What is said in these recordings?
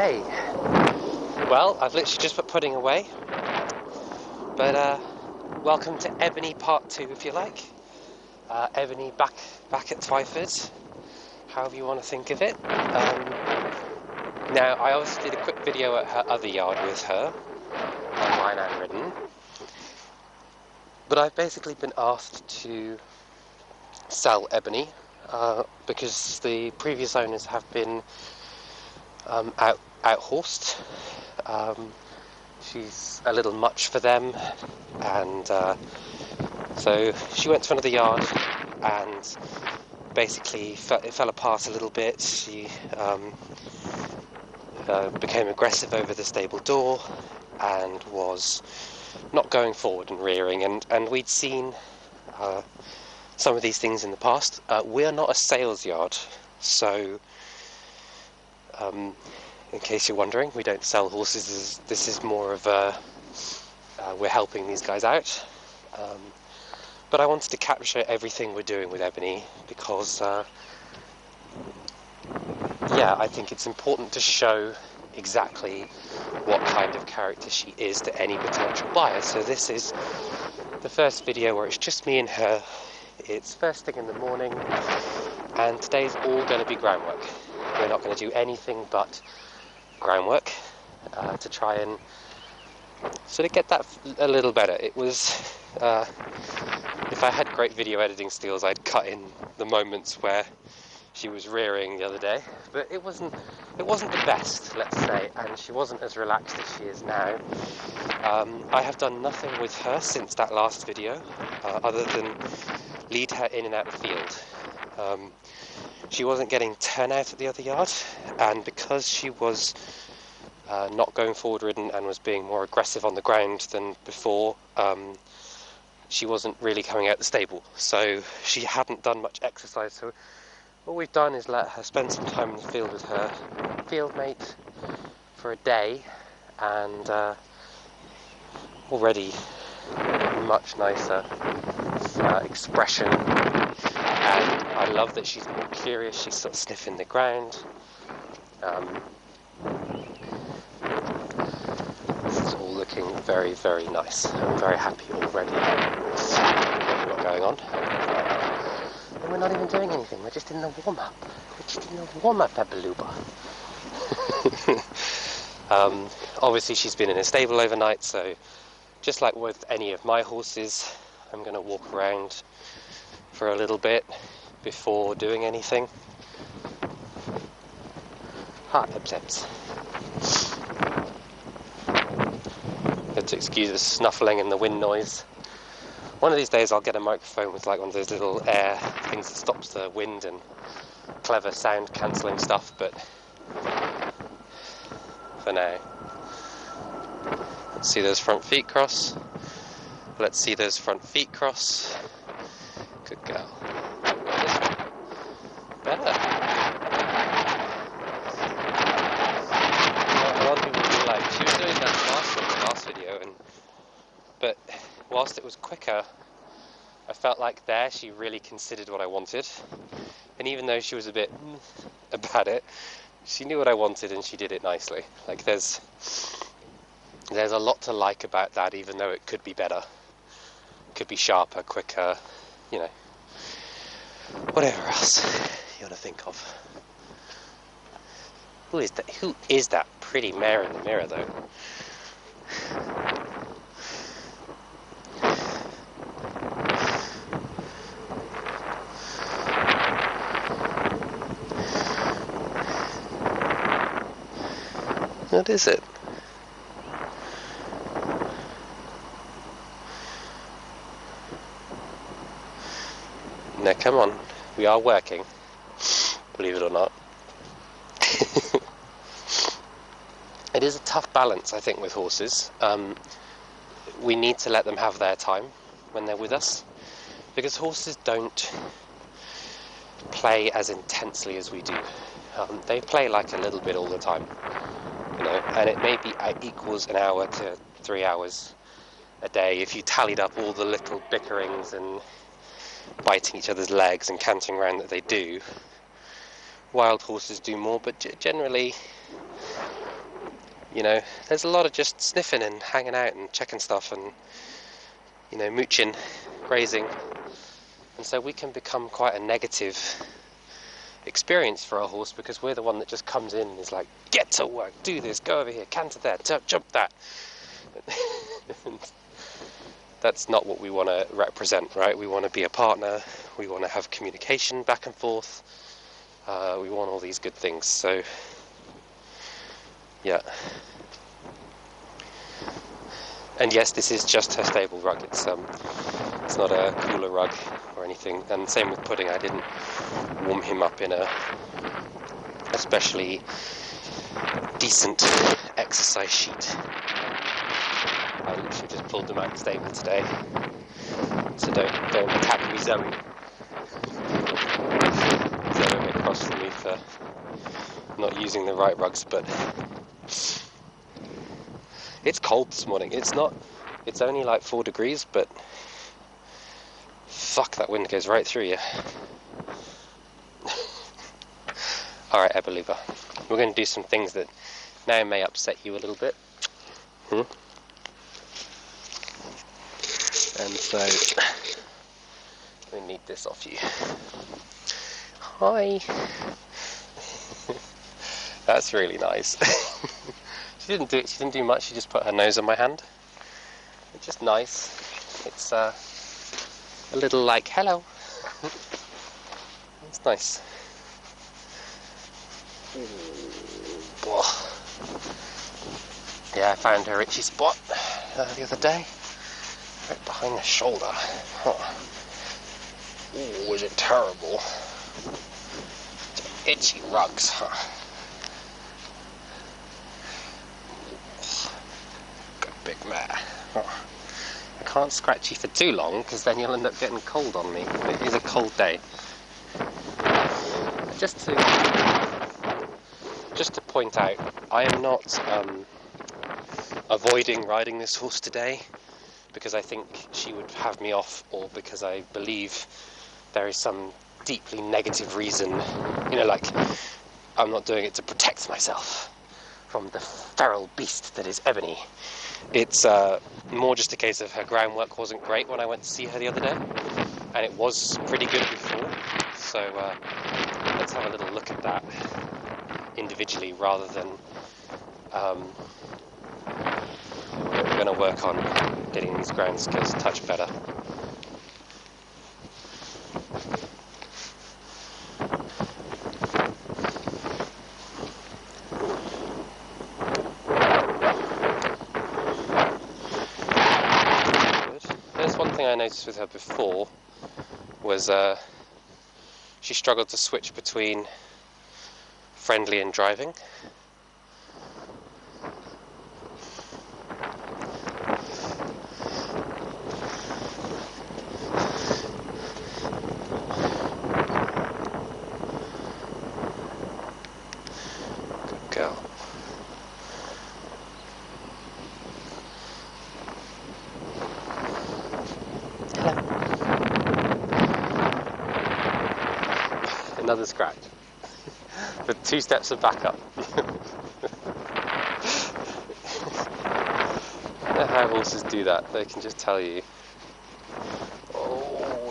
Hey, well, I've literally just put pudding away, but welcome to Ebony Part 2, if you like. Ebony back at Twyford, however you want to think of it. Now, I obviously did a quick video at her other yard with her, online and written, but I've basically been asked to sell Ebony because the previous owners have been out-horsed. She's a little much for them, and so she went to another yard and basically it fell apart a little bit. She became aggressive over the stable door and was not going forward and rearing, and we'd seen some of these things in the past. We're not a sales yard, so in case you're wondering, we don't sell horses. This is more of a we're helping these guys out. But I wanted to capture everything we're doing with Ebony because, yeah, I think it's important to show exactly what kind of character she is to any potential buyer. So this is the first video where it's just me and her. It's first thing in the morning, and today's all going to be groundwork. We're not going to do anything but groundwork to try and sort of get that a little better. It was, if I had great video editing skills, I'd cut in the moments where she was rearing the other day, but it wasn't the best, let's say, and she wasn't as relaxed as she is now. I have done nothing with her since that last video, other than lead her in and out the field. She wasn't getting turnout at the other yard, and because she was not going forward ridden and was being more aggressive on the ground than before, she wasn't really coming out the stable, so she hadn't done much exercise. So all we've done is let her spend some time in the field with her field mate for a day, and already much nicer expression, and I love that she's more curious. She's sort of sniffing the ground. This is all looking very, very nice. I'm very happy already with what we've got going on. And we're not even doing anything, we're just in the warm-up. Ebeluba. Obviously she's been in a stable overnight, so just like with any of my horses, I'm going to walk around for a little bit before doing anything. Ha, Ebs. Had to excuse the snuffling and the wind noise. One of these days I'll get a microphone with like one of those little air things that stops the wind and clever sound cancelling stuff, but for now, let's see those front feet cross. Let's see those front feet cross. Good girl. Better. A lot of people feel like she was doing that in the last video, but whilst it was quicker, I felt like there she really considered what I wanted, and even though she was a bit about it, she knew what I wanted and she did it nicely. Like there's a lot to like about that, even though it could be better, could be sharper, quicker, you know, whatever else you want to think of. Who is that pretty mare in the mirror though? What is it? Now come on, we are working, believe it or not. It is a tough balance, I think, with horses. We need to let them have their time when they're with us, because horses don't play as intensely as we do. They play like a little bit all the time, you know, and it may be equals an hour to 3 hours a day if you tallied up all the little bickerings and biting each other's legs and cantering around that they do. Wild horses do more, but generally You know, there's a lot of just sniffing and hanging out and checking stuff and, you know, mooching, grazing. And so we can become quite a negative experience for our horse because we're the one that just comes in and is like, get to work, do this, go over here, canter there, jump that. And that's not what we want to represent, right? We want to be a partner, we want to have communication back and forth, we want all these good things. So yeah. And yes, this is just her stable rug. It's not a cooler rug or anything. And same with Pudding. I didn't warm him up in a especially decent exercise sheet. I literally just pulled them out of the stable today. So don't attack me, Zoe. Zoe may cross from me for not using the right rugs, but it's cold this morning. It's only like 4 degrees, but fuck, that wind goes right through you. Alright, Ebony, we're going to do some things that now may upset you a little bit. And so, we need this off you. Hi. That's really nice. She didn't do much. She just put her nose on my hand. It's just nice. It's a little like hello. It's nice. Yeah, I found her itchy spot the other day, right behind the shoulder. Ooh, was it terrible? Itchy rugs, huh? Good big mare. I can't scratch you for too long because then you'll end up getting cold on me. It is a cold day. Just to point out, I am not avoiding riding this horse today because I think she would have me off, or because I believe there is some deeply negative reason, you know, like I'm not doing it to protect myself from the feral beast that is Ebony. It's more just a case of her groundwork wasn't great when I went to see her the other day, and it was pretty good before, so let's have a little look at that individually rather than we're going to work on getting these ground skills a touch better. There's one thing I noticed with her before was she struggled to switch between friendly and driving. Good girl. Another scratch. With 2 steps of backup. I know how horses do that. They can just tell you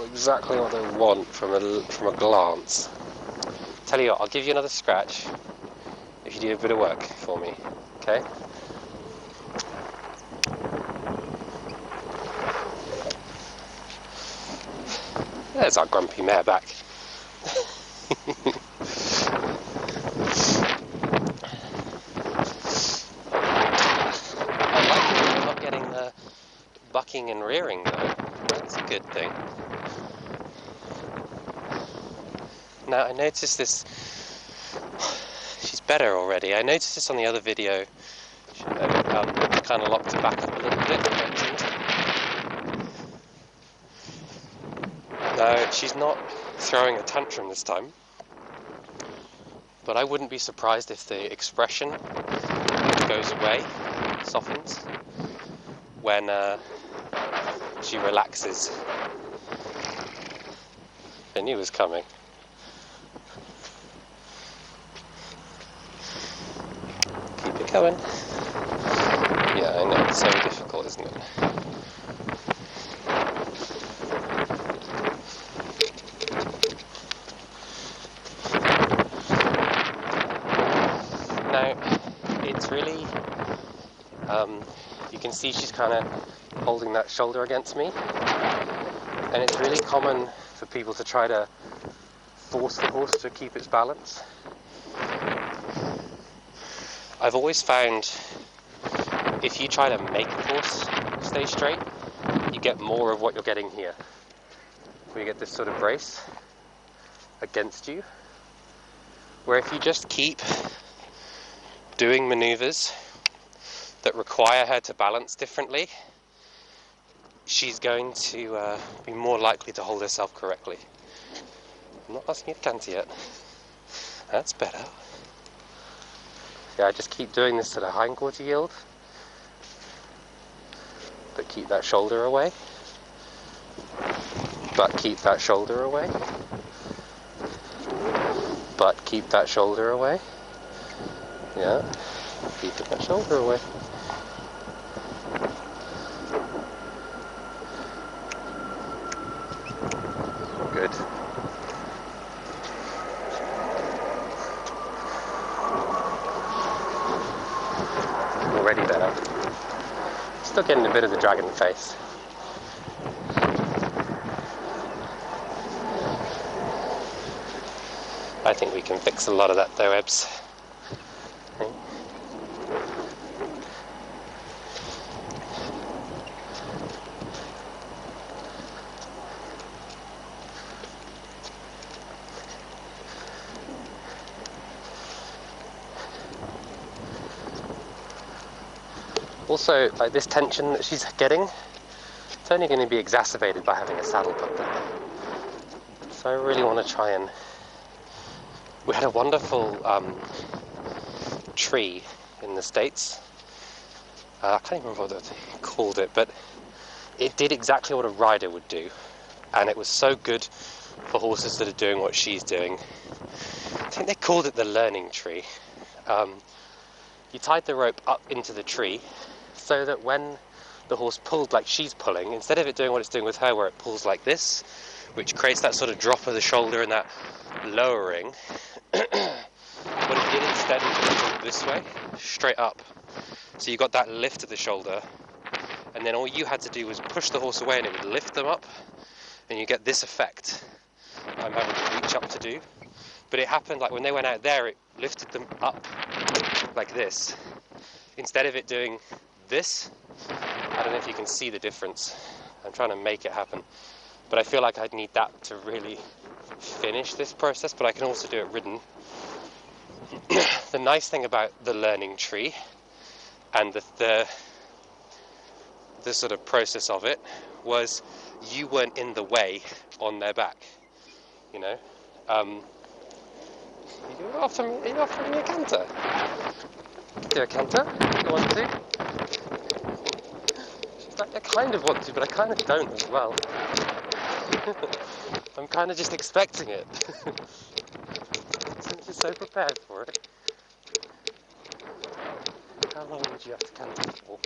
exactly what they want from a glance. Tell you what, I'll give you another scratch if you do a bit of work for me. Okay? There's our grumpy mare back. I like it we're not getting the bucking and rearing though. That's a good thing. Now I noticed this, she's better already. I noticed this on the other video. She kind of locked her back up a little bit. No, she's not throwing a tantrum this time, but I wouldn't be surprised if the expression goes away, softens, when she relaxes. I knew it was coming. Keep it going. It's so difficult, isn't it? Now, it's really, you can see she's kind of holding that shoulder against me, and it's really common for people to try to force the horse to keep its balance. I've always found if you try to make the horse stay straight, you get more of what you're getting here, where you get this sort of brace against you, where if you just keep doing maneuvers that require her to balance differently, she's going to be more likely to hold herself correctly. I'm not asking you to canter yet. That's better. Yeah, I just keep doing this to the hindquarter yield, but keep that shoulder away. But keep that shoulder away. But keep that shoulder away. Yeah, keeping that shoulder away. Good. Already better. Still getting a bit of the dragon face. I think we can fix a lot of that though, Ebs. Also, like this tension that she's getting, it's only going to be exacerbated by having a saddle put there. So I really want to try and... We had a wonderful tree in the States. I can't even remember what they called it, but it did exactly what a rider would do. And it was so good for horses that are doing what she's doing. I think they called it the learning tree. You tied the rope up into the tree so that when the horse pulled like she's pulling, instead of it doing what it's doing with her where it pulls like this, which creates that sort of drop of the shoulder and that lowering, what it did instead was pull this way, straight up. So you got that lift of the shoulder, and then all you had to do was push the horse away and it would lift them up, and you get this effect I'm having to reach up to do. But it happened like when they went out there, it lifted them up like this, instead of it doing this. I don't know if you can see the difference. I'm trying to make it happen, but I feel like I'd need that to really finish this process, but I can also do it ridden. The nice thing about the learning tree and the sort of process of it was you weren't in the way on their back, you know. Are you offering me a canter? Do a canter? You want to? She's like, I kind of want to, but I kind of don't as well. I'm kind of just expecting it. Since you're so prepared for it. How long would you have to canter for?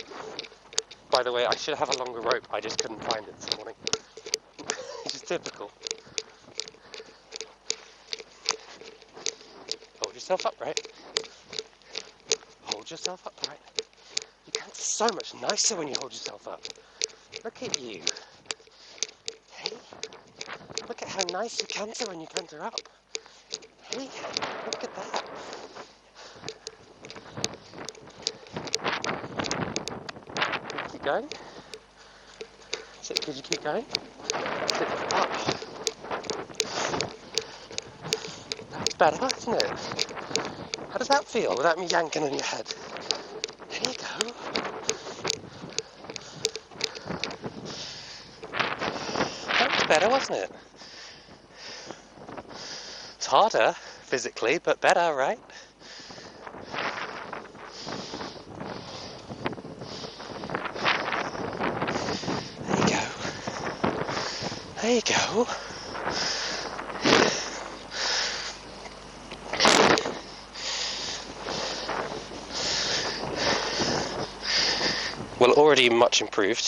By the way, I should have a longer rope, I just couldn't find it this morning. Which is typical. Hold yourself upright. Hold yourself upright. You canter so much nicer when you hold yourself up. Look at you. Hey, look at how nice you canter when you canter up. Hey, look at that. Keep going. Could you keep going? Sit up. That's better, isn't it? How does that feel without me yanking on your head? There you go. That was better, wasn't it? It's harder physically, but better, right? There you go. Well, already much improved.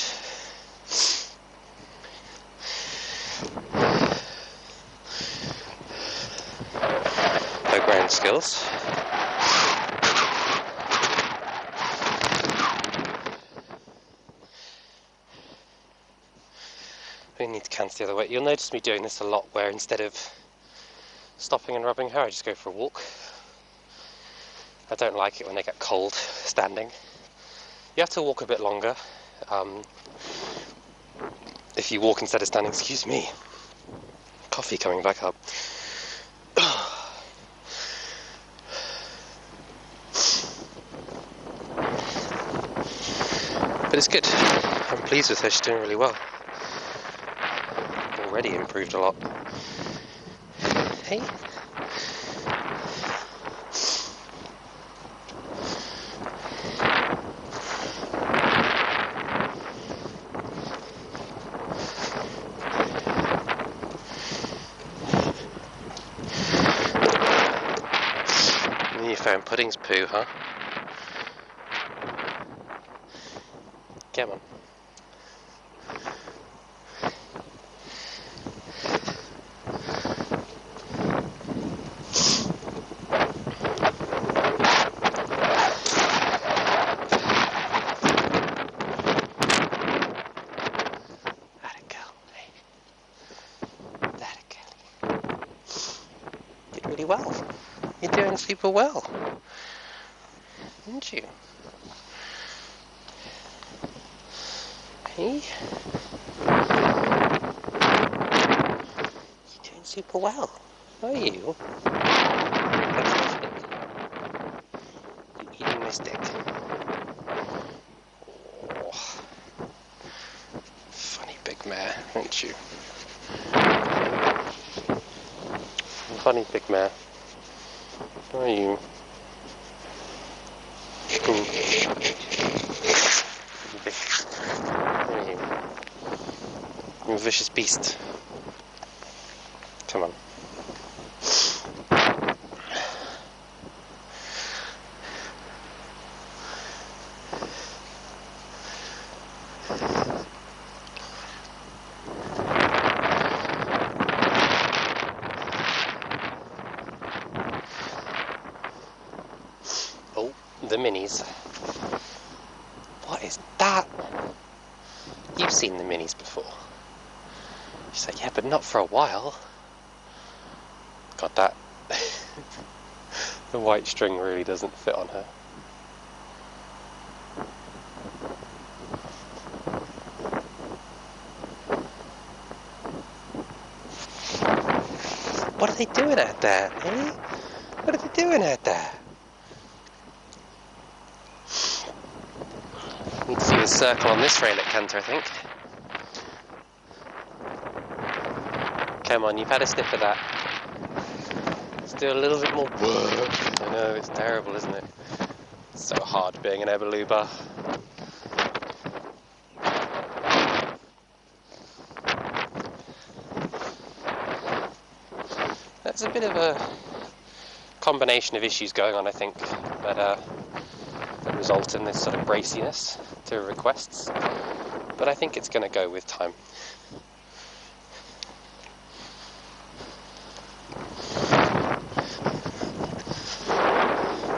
Her ground skills. We need to canter the other way. You'll notice me doing this a lot, where instead of stopping and rubbing her, I just go for a walk. I don't like it when they get cold standing. You have to walk a bit longer. If you walk instead of standing, excuse me, coffee coming back up. But it's good. I'm pleased with her, she's doing really well. Already improved a lot. Hey? You found Pudding's poo, huh? Come on. Let it go. Hey. Let it go. Did really well. You're doing super well. Aren't you? Hey? You're doing super well. Are you? Fantastic. You eating my stick? Oh. Funny big mare, aren't you? Funny big mare. Are you? You a vicious beast. Come on. Oh, the minis. What is that? You've seen the minis before. She's like, yeah, but not for a while. Got that. The white string really doesn't fit on her. What are they doing out there, eh? What are they doing out there? Need to see the circle on this rail at canter, I think. Come on, you've had a sniff of that. Let's do a little bit more work. I know, it's terrible, isn't it? It's so hard being an Ebeluba. There's a bit of a combination of issues going on, I think, that result in this sort of braciness to requests. But I think it's going to go with time.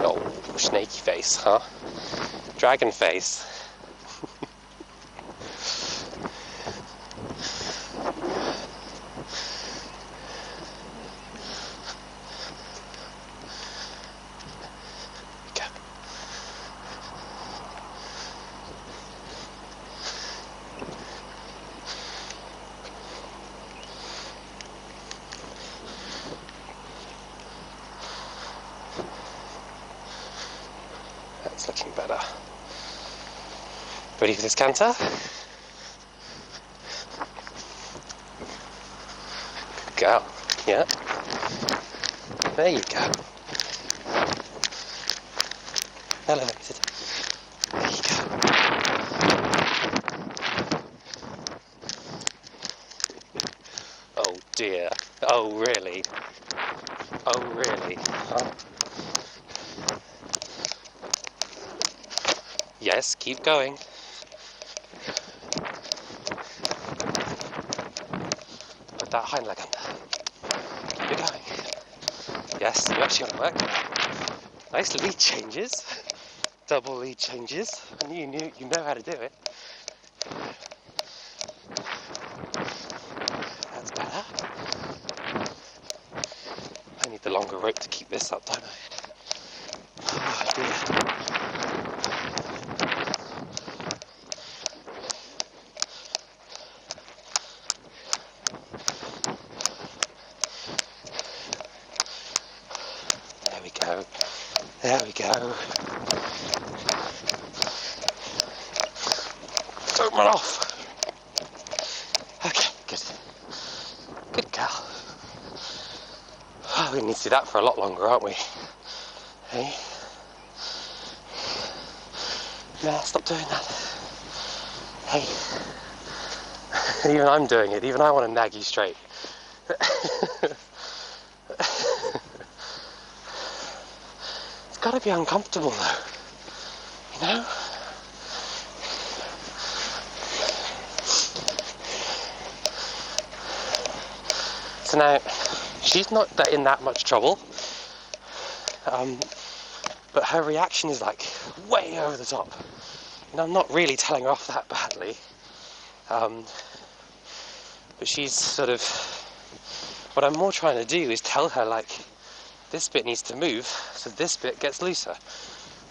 Oh, snaky face, huh? Dragon face. That's looking better. Ready for this canter? Good girl. Yeah. There you go. Elevated. There you go. Oh dear. Oh really? Oh really? Huh? Yes, keep going. put that hind leg under. Keep it going. Yes, you actually want to work. Nice lead changes. Double lead changes. And you know how to do it. That's better. I need the longer rope to keep this up, don't I? Oh dear. There we go. There we go. Don't run off. Okay, good. Good girl. Oh, we need to do that for a lot longer, aren't we? Hey? Nah, stop doing that. Hey. Even I'm doing it. Even I want to nag you straight. It's got to be uncomfortable though. You know? So now, she's not in that much trouble, but her reaction is like way over the top. And I'm not really telling her off that badly, but she's sort of, what I'm more trying to do is tell her like, this bit needs to move, so this bit gets looser,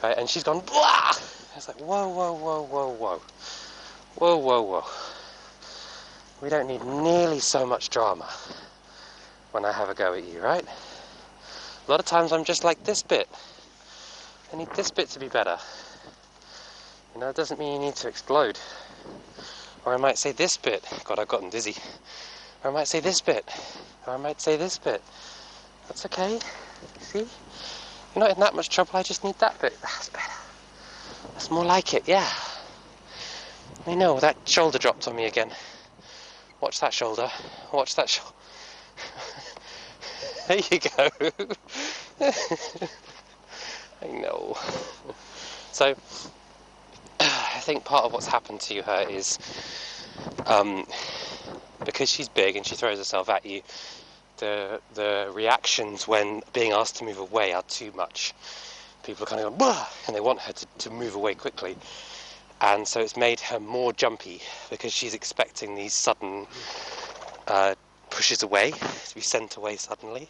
right? And she's gone, blah! It's like, whoa, whoa, whoa, whoa, whoa, whoa, whoa, whoa. We don't need nearly so much drama when I have a go at you, right? A lot of times I'm just like, this bit, I need this bit to be better. You know, it doesn't mean you need to explode. Or I might say this bit, God, I've gotten dizzy. Or I might say this bit, or I might say this bit. That's okay, see? You're not in that much trouble, I just need that bit. That's better. That's more like it, yeah. I know, that shoulder dropped on me again. Watch that shoulder, watch that shoulder. There you go. I know. So, I think part of what's happened to her is, because she's big and she throws herself at you, the reactions when being asked to move away are too much. People are kind of going, bah! And they want her to move away quickly. And so it's made her more jumpy because she's expecting these sudden pushes away, to be sent away suddenly.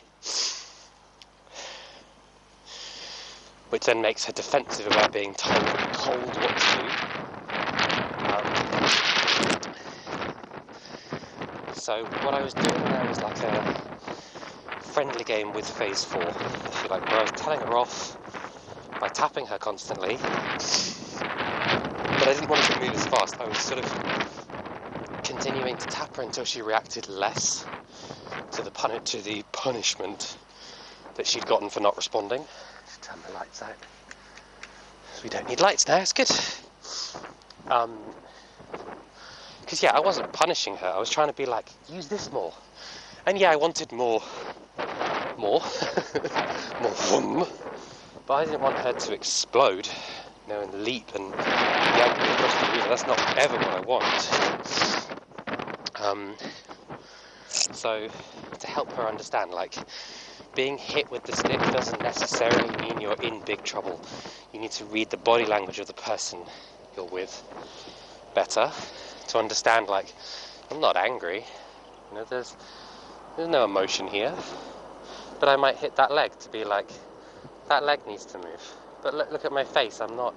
Which then makes her defensive about being told what to do. So what I was doing there was like a friendly game with phase 4, if you like, where I was telling her off by tapping her constantly, but I didn't want her to move as fast. I was sort of continuing to tap her until she reacted less to the punishment that she'd gotten for not responding. Just turn the lights out. We don't need lights now, it's good. Because yeah, I wasn't punishing her, I was trying to be like, use this more. And yeah, I wanted more, more vroom, but I didn't want her to explode, you know, and leap and that's not ever what I want. So to help her understand, like, being hit with the stick doesn't necessarily mean you're in big trouble. You need to read the body language of the person you're with better to understand, like, I'm not angry, you know, there's no emotion here, but I might hit that leg to be like, that leg needs to move, but look at my face, I'm not,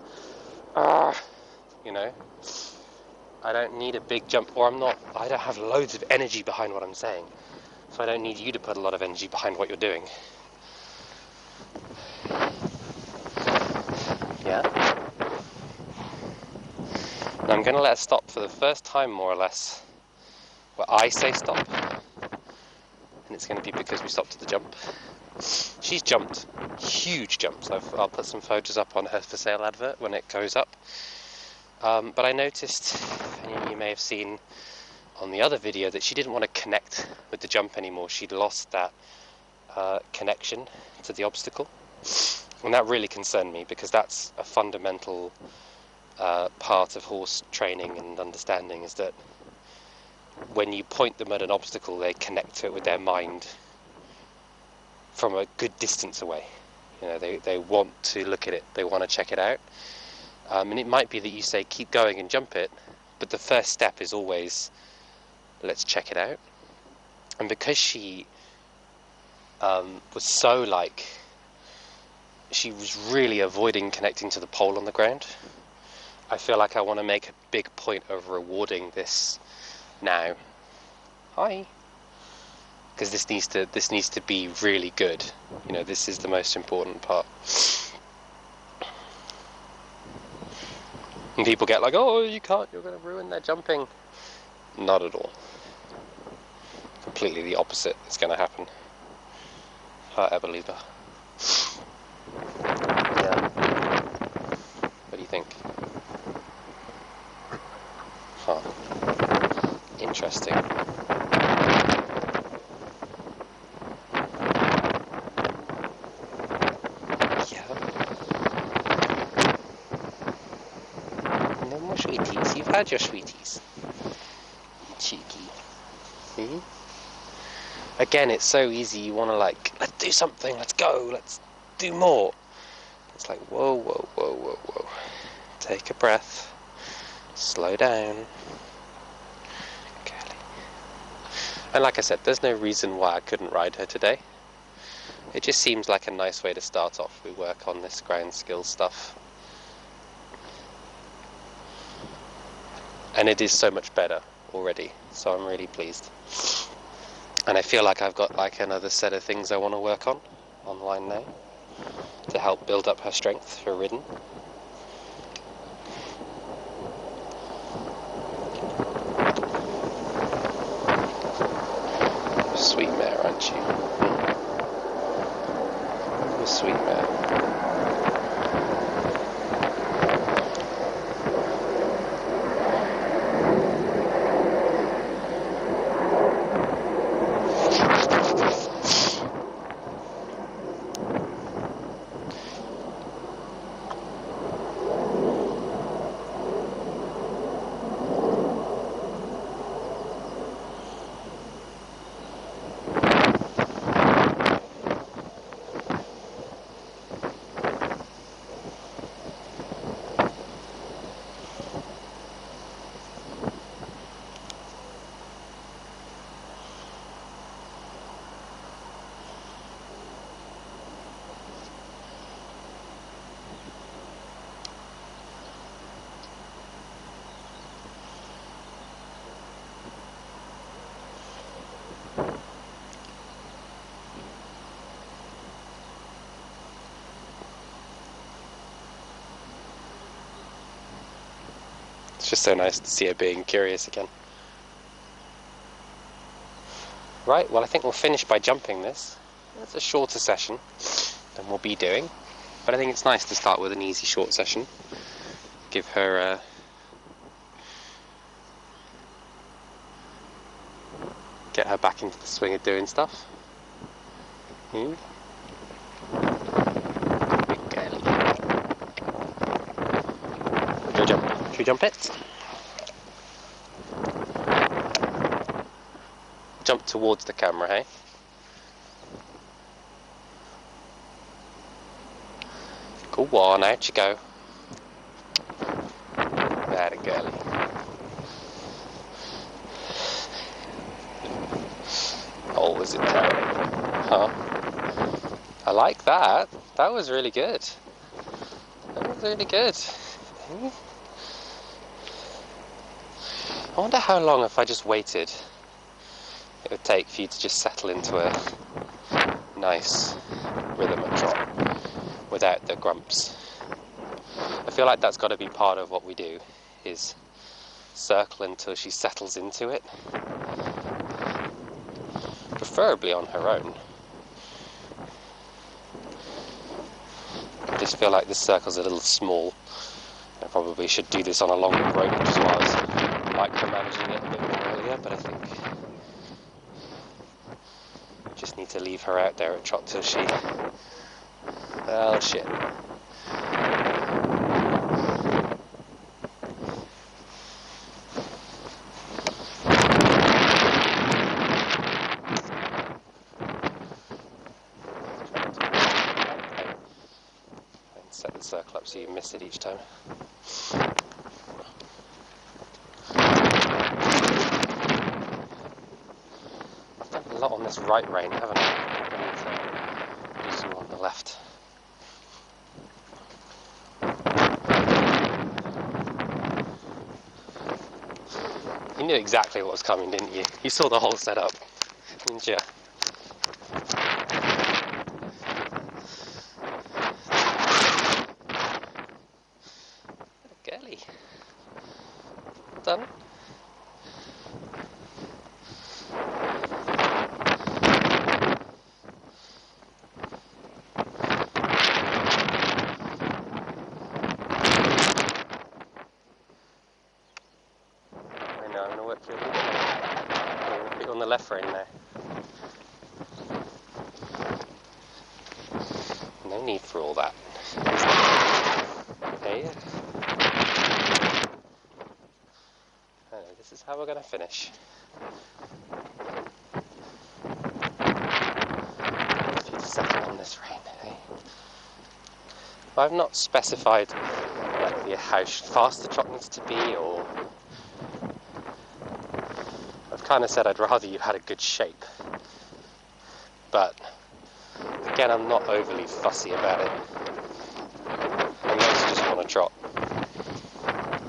you know, I don't need a big jump, or I don't have loads of energy behind what I'm saying, so I don't need you to put a lot of energy behind what you're doing. Yeah? And I'm going to let her stop for the first time, more or less, where I say stop, and it's going to be because we stopped at the jump. She's jumped huge jumps. I'll put some photos up on her for sale advert when it goes up. But I noticed, and you may have seen on the other video, that she didn't want to connect with the jump anymore. She'd lost that connection to the obstacle. And that really concerned me, because that's a fundamental part of horse training and understanding, is that when you point them at an obstacle, they connect to it with their mind from a good distance away. You know, they want to look at it, they want to check it out. And it might be that you say, keep going and jump it, but the first step is always, let's check it out. And because she was so like, she was really avoiding connecting to the pole on the ground, I feel like I want to make a big point of rewarding this now. Hi. Because this needs to be really good. You know, this is the most important part. And people get like, oh, you can't, you're going to ruin their jumping. Not at all. Completely the opposite is going to happen. Ebony. Yeah. What do you think? Huh. Interesting. No more sweeties. You've had your sweeties. Cheeky. Hmm? Again, it's so easy. You want to like, let's do something. Let's go. Let's do more. It's like, whoa, whoa, whoa, whoa, whoa. Take a breath. Slow down. Girly. And like I said, there's no reason why I couldn't ride her today. It just seems like a nice way to start off. We work on this ground skill stuff. And it is so much better already, so I'm really pleased. And I feel like I've got like another set of things I want to work on online now to help build up her strength for ridden. Sweet mare, aren't you? You're a sweet mare. It's just so nice to see her being curious again. Right, well I think we'll finish by jumping this. It's a shorter session than we'll be doing, but I think it's nice to start with an easy short session. Give her get her back into the swing of doing stuff. Big girly. Go jump. Should we jump it? Jump towards the camera, hey? Go on, out you go. That a girly. Oh, was it terrible? Huh? I like that. That was really good. That was really good. I wonder how long, if I just waited, it would take for you to just settle into a nice rhythm and trot without the grumps. I feel like that's got to be part of what we do, is circle until she settles into it, preferably on her own. I just feel like this circle's a little small. I probably should do this on a longer rope, which is why I was micromanaging it a bit more earlier, but I think I just need to leave her out there at trot till she... Well, shit. set the circle up so you miss it each time. I've done a lot on this right rein, haven't I? I need to do some on the left. You knew exactly what was coming, didn't you? You saw the whole setup, didn't you? Girly. Done. I know, I'm going to work for you a little bit. I'm going to put you on the left rein now. No need for all that. Hey. This is how we're going to finish. If you settle on this rein, hey. I've not specified like how fast the trot needs to be, or I've kind of said I'd rather you had a good shape. But again, I'm not overly fussy about it. I mostly just want to trot,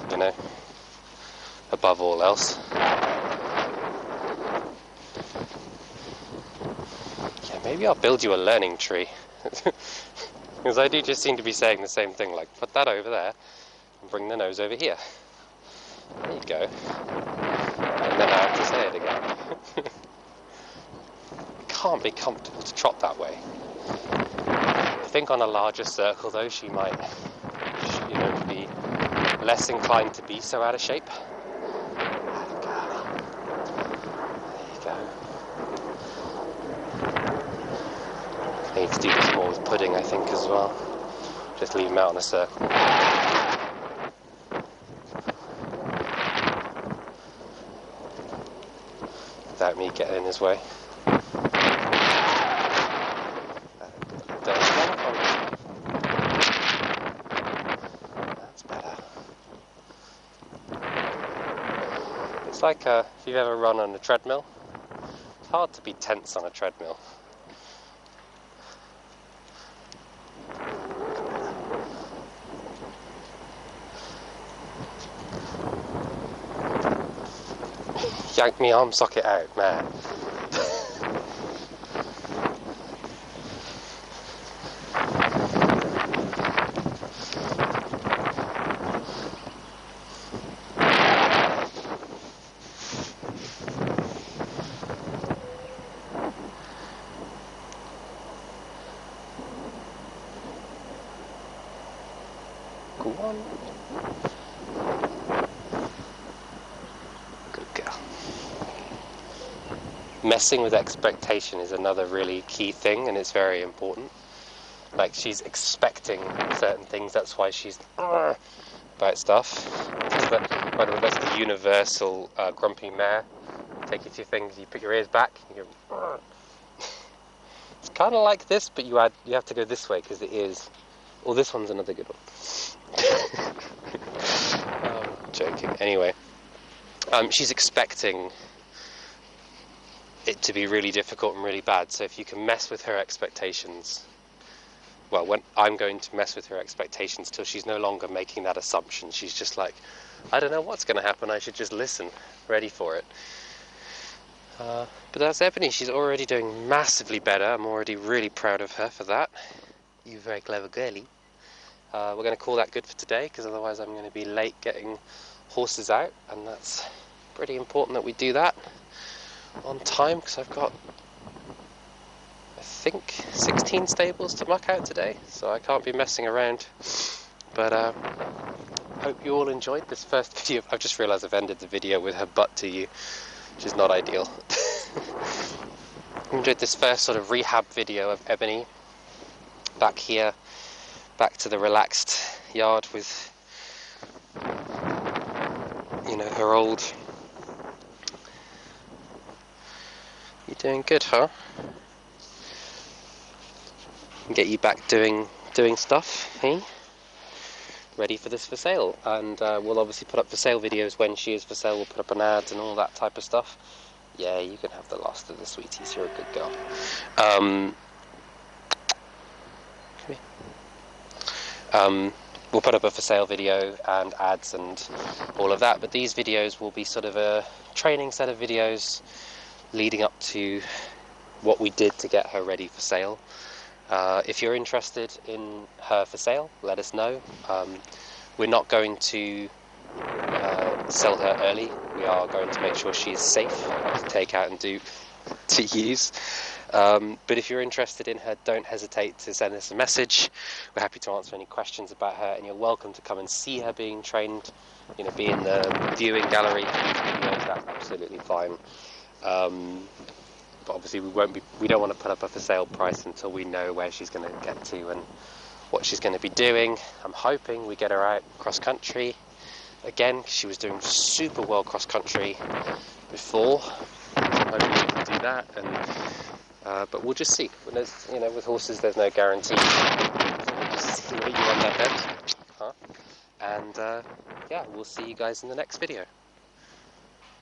you know, above all else. Yeah, maybe I'll build you a learning tree. Because I do just seem to be saying the same thing, like put that over there and bring the nose over here. There you go. And then I have to say it again. It can't be comfortable to trot that way. I think on a larger circle though, she might, you know, be less inclined to be so out of shape. There you go. I need to do this more with pudding, I think, as well. Just leave him out in a circle. Without me getting in his way. That's better. It's like if you've ever run on a treadmill. It's hard to be tense on a treadmill. Yank me arm socket out, man. Go on. Good girl. Messing with expectation is another really key thing, and it's very important. Like, she's expecting certain things, that's why she's about stuff. That's the universal grumpy mare. Take it to your things, you put your ears back, you go. It's kind of like this, but you have to go this way because the ears. Oh, this one's another good one. I'm joking. Anyway, she's expecting it to be really difficult and really bad. So if you can mess with her expectations, well, when I'm going to mess with her expectations till she's no longer making that assumption. She's just like, I don't know what's going to happen. I should just listen, ready for it. But that's Ebony. She's already doing massively better. I'm already really proud of her for that. You very clever girly. We're going to call that good for today, because otherwise I'm going to be late getting horses out, and that's pretty important that we do that on time, because I've got, I think, 16 stables to muck out today, so I can't be messing around. But hope you all enjoyed this first video. I've just realised I've ended the video with her butt to you, which is not ideal. Enjoyed this first sort of rehab video of Ebony back here, back to the relaxed yard with, you know, her old. You're doing good, huh? Get you back doing stuff, eh? ready for this for sale. And we'll obviously put up for sale videos when she is for sale. We'll put up an ad and all that type of stuff. Yeah, you can have the last of the sweeties. You're a good girl. We'll put up a for sale video and ads and all of that, but these videos will be sort of a training set of videos leading up to what we did to get her ready for sale. If you're interested in her for sale, let us know. We're not going to sell her early. We are going to make sure she is safe to take out and to use. But if you're interested in her, don't hesitate to send us a message. We're happy to answer any questions about her, and you're welcome to come and see her being trained. You know, be in the viewing gallery for these videos. That's absolutely fine. But obviously we don't want to put up a for sale price until we know where she's going to get to and what she's going to be doing. I'm hoping we get her out cross country again. She was doing super well cross country before. I'm hoping we can do that, and but we'll just see. There's, you know, with horses there's no guarantee. So we'll just see where you end up at. And yeah, we'll see you guys in the next video.